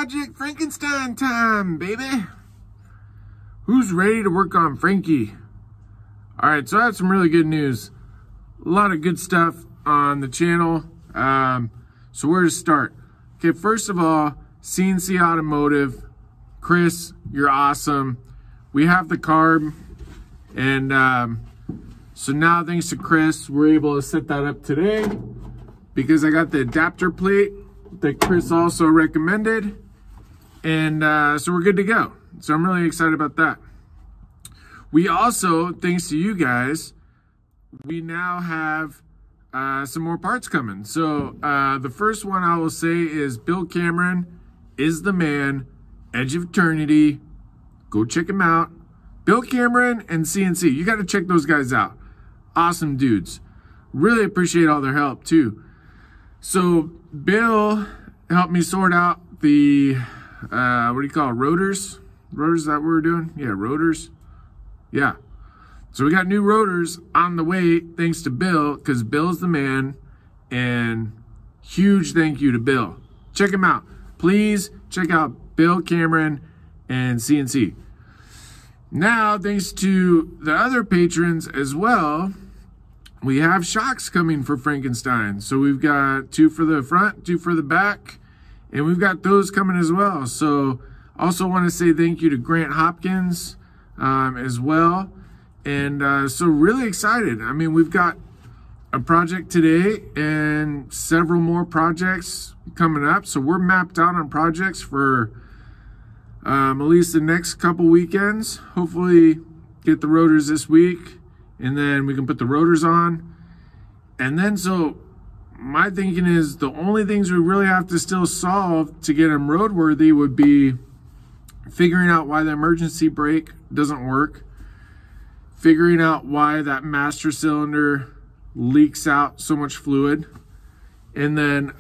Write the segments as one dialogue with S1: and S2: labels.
S1: Project Frankenstein time, baby. Who's ready to work on Frankie? All right, so I have some really good news. A lot of good stuff on the channel. So where to start? Okay, first of all, CNC Automotive. Chris, you're awesome. We have the carb, and so now thanks to Chris, we're able to set that up today because I got the adapter plate that Chris also recommended, and so we're good to go. So I'm really excited about that. We also, thanks to you guys, we now have some more parts coming. So the first one I will say is Bill Cameron is the man, Edge of Eternity. Go check him out. Bill Cameron and CNC, you got to check those guys out. Awesome dudes. Really appreciate all their help too. So Bill helped me sort out the what do you call it? Rotors? Rotors, is that what we're doing? Yeah, rotors. Yeah. So we got new rotors on the way thanks to Bill, because Bill's the man, and huge thank you to Bill. Check him out. Please check out Bill Cameron and CNC. Now, thanks to the other patrons as well, we have shocks coming for Frankenstein. So we've got 2 for the front, 2 for the back, and we've got those coming as well. So also want to say thank you to Grant Hopkins as well. And so really excited. I mean, we've got a project today and several more projects coming up. So we're mapped out on projects for at least the next couple weekends. Hopefully get the rotors this week, and then we can put the rotors on. And then, so my thinking is the only things we really have to still solve to get them roadworthy would be figuring out why the emergency brake doesn't work, figuring out why that master cylinder leaks out so much fluid, and then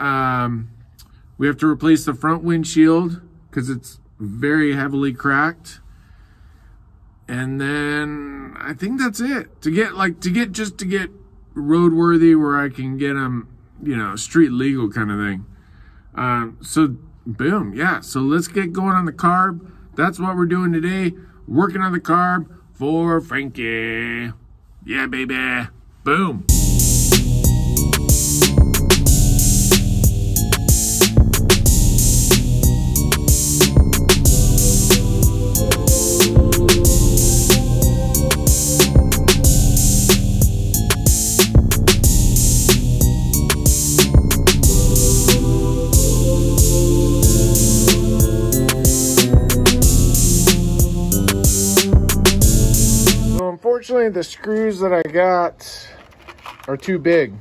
S1: we have to replace the front windshield because it's very heavily cracked. And then I think that's it to get roadworthy where I can get them, you know, street legal kind of thing. So boom, yeah. So let's get going on the carb. That's what we're doing today. Working on the carb for Frankie. Yeah, baby. Boom. Unfortunately, the screws that I got are too big.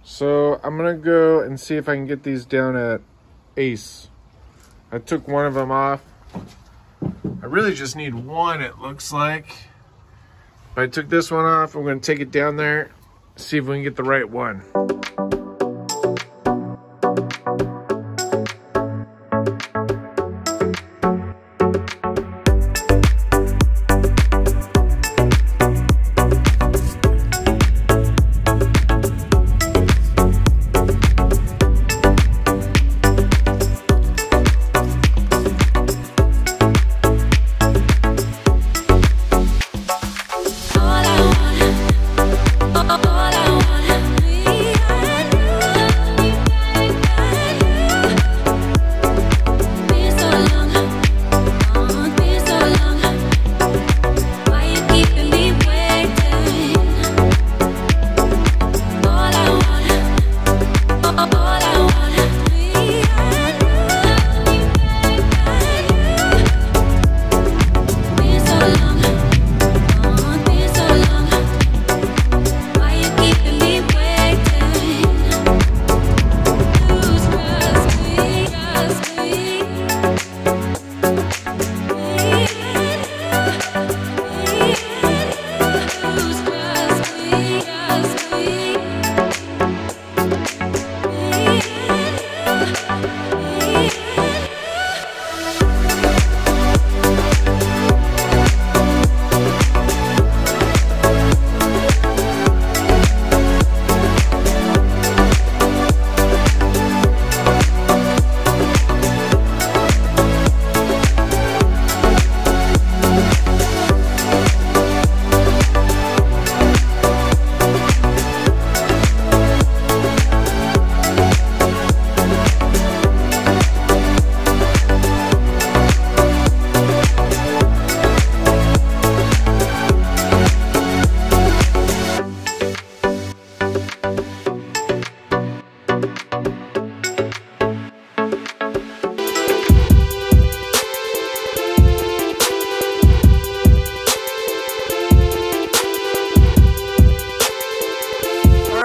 S1: So I'm gonna go and see if I can get these down at Ace. I took one of them off. I really just need one, it looks like. If I took this one off, I'm gonna take it down there, see if we can get the right one.
S2: All I want,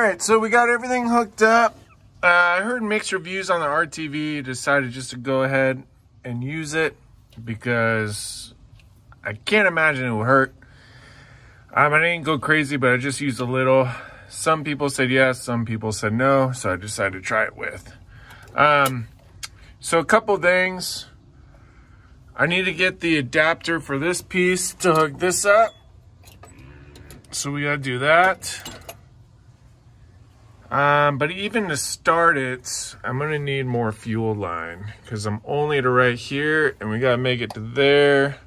S1: right, so we got everything hooked up. I heard mixed reviews on the RTV. Decided just to go ahead and use it because I can't imagine it will hurt. I didn't go crazy, but I just used a little. Some people said yes, some people said no, so I decided to try it with. So a couple things. I need to get the adapter for this piece to hook this up. So we gotta do that. But even to start it, I'm gonna need more fuel line because I'm only to right here and we gotta make it to there.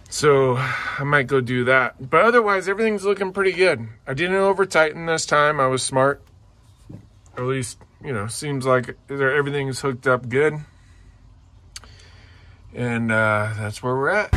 S1: So I might go do that. But otherwise, everything's looking pretty good. I didn't over tighten this time. I was smart. Or at least, you know, seems like everything's hooked up good. And that's where we're at.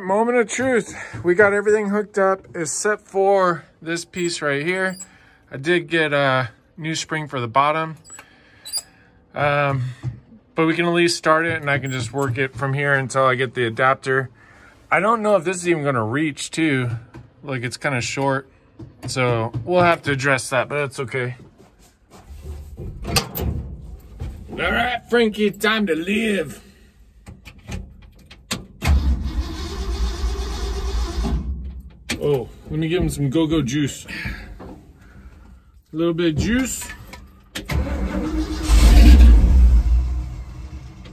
S1: Moment of truth. We got everything hooked up except for this piece right here. I did get a new spring for the bottom. But we can at least start it and I can just work it from here until I get the adapter. I don't know if this is even going to reach too. Like, it's kind of short. So we'll have to address that, but that's okay. All right, Frankie, time to live. Oh, let me give him some go-go juice. A little bit of juice.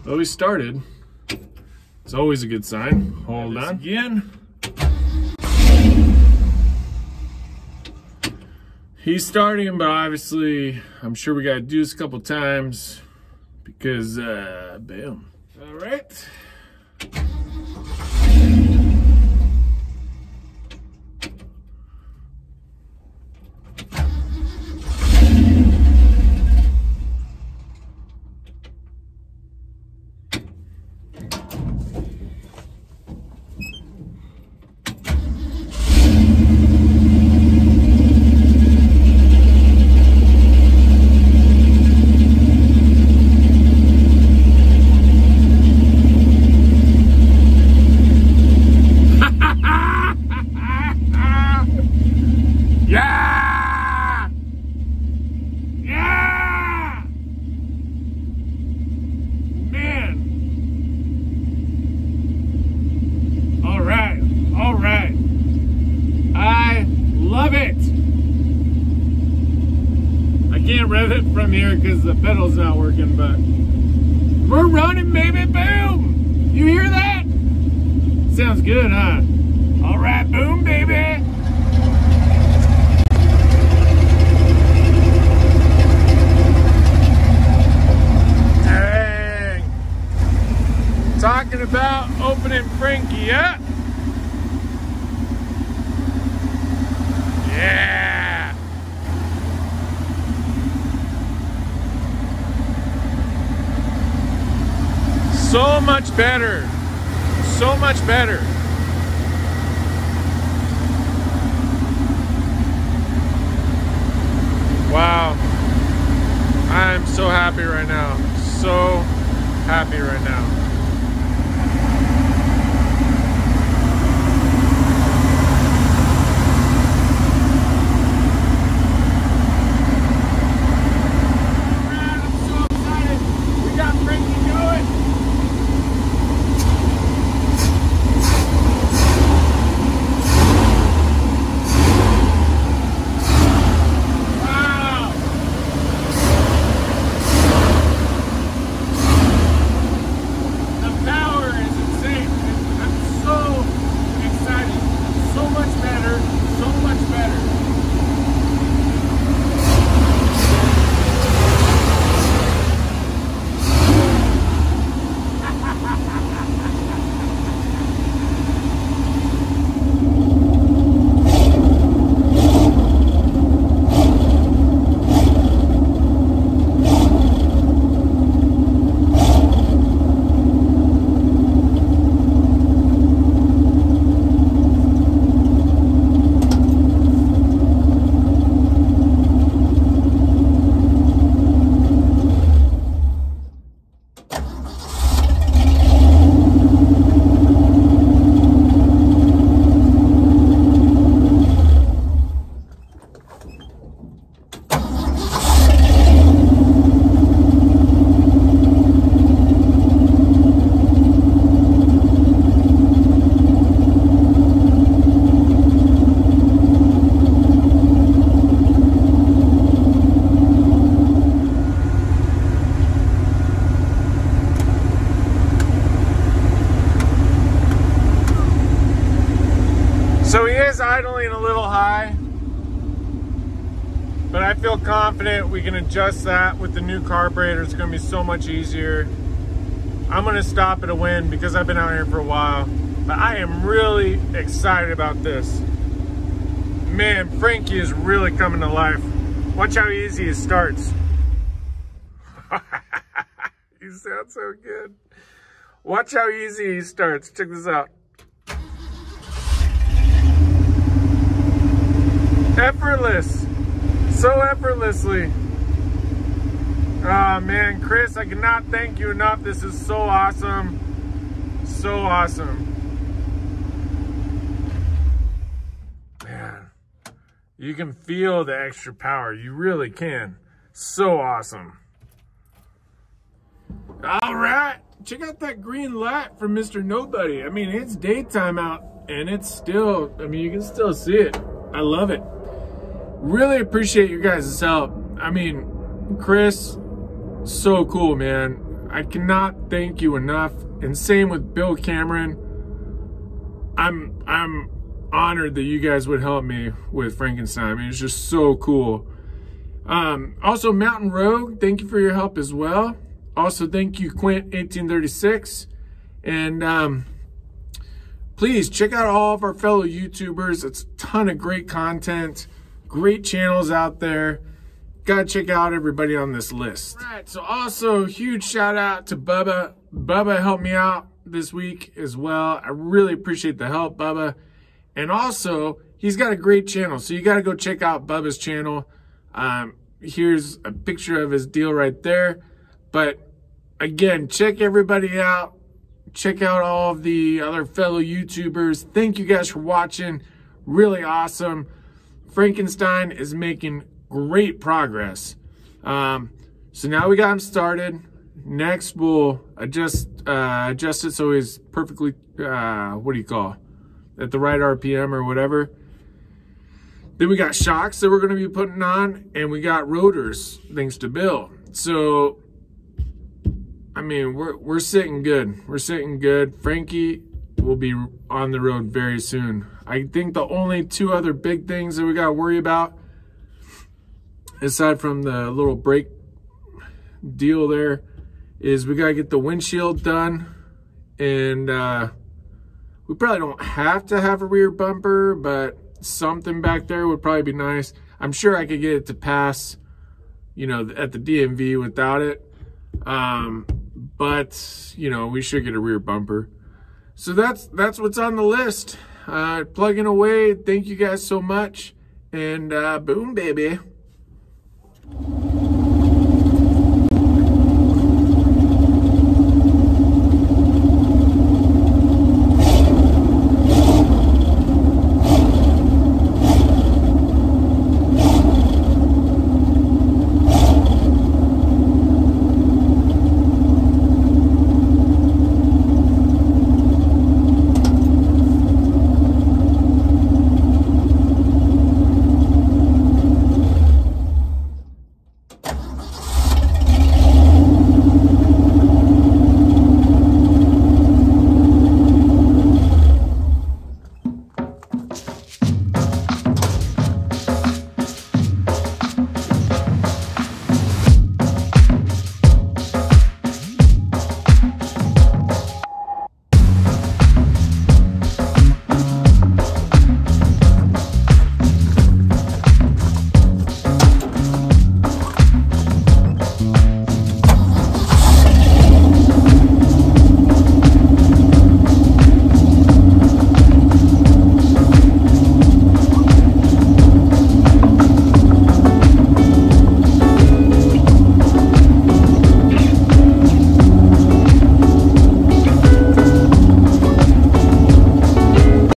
S1: Oh, he started. It's always a good sign. Hold on. Again. He's starting, but obviously, I'm sure we gotta do this a couple times because, boom. All right. Can't rev it from here because the pedal's not working, but we're running, baby. Boom! You hear that? Sounds good, huh? All right, boom, baby. Dang. Talking about opening Frankie up. Yeah. So much better. So much better. Wow. I'm so happy right now. So happy right now. So he is idling a little high, but I feel confident we can adjust that with the new carburetor. It's going to be so much easier. I'm going to stop at a win because I've been out here for a while, but I am really excited about this. Man, Frankie is really coming to life. Watch how easy it starts. You sound so good. Watch how easy he starts. Check this out. Effortless. So effortlessly. Oh man, Chris, I cannot thank you enough. This is so awesome. So awesome. Man, you can feel the extra power. You really can. So awesome. All right. Check out that green light from Mr. Nobody. I mean, it's daytime out and it's still, I mean, you can still see it. I love it. Really appreciate your guys' help. I mean, Chris, so cool, man. I cannot thank you enough. And same with Bill Cameron. I'm honored that you guys would help me with Frankenstein. I mean, it's just so cool. Also, Mountain Rogue, thank you for your help as well. Also, thank you, Quint1836. And please check out all of our fellow YouTubers. It's a ton of great content. Great channels out there. Gotta check out everybody on this list. All right, so also huge shout out to Bubba. Bubba helped me out this week as well. I really appreciate the help, Bubba. And also, he's got a great channel, so you gotta go check out Bubba's channel. Here's a picture of his deal right there. But again, check everybody out. Check out all of the other fellow YouTubers. Thank you guys for watching. Really awesome. Frankenstein is making great progress. So now we got him started. Next, we'll adjust it so he's perfectly, what do you call, at the right RPM or whatever. Then we got shocks that we're going to be putting on, and we got rotors, thanks to Bill. So, I mean, we're sitting good. We're sitting good. Frankie will be on the road very soon. I think the only two other big things that we got to worry about, aside from the little brake deal there, is we got to get the windshield done. And we probably don't have to have a rear bumper, but something back there would probably be nice. I'm sure I could get it to pass, you know, at the DMV without it. but, you know, we should get a rear bumper. So that's what's on the list. Plugging away. Thank you guys so much. And boom, baby.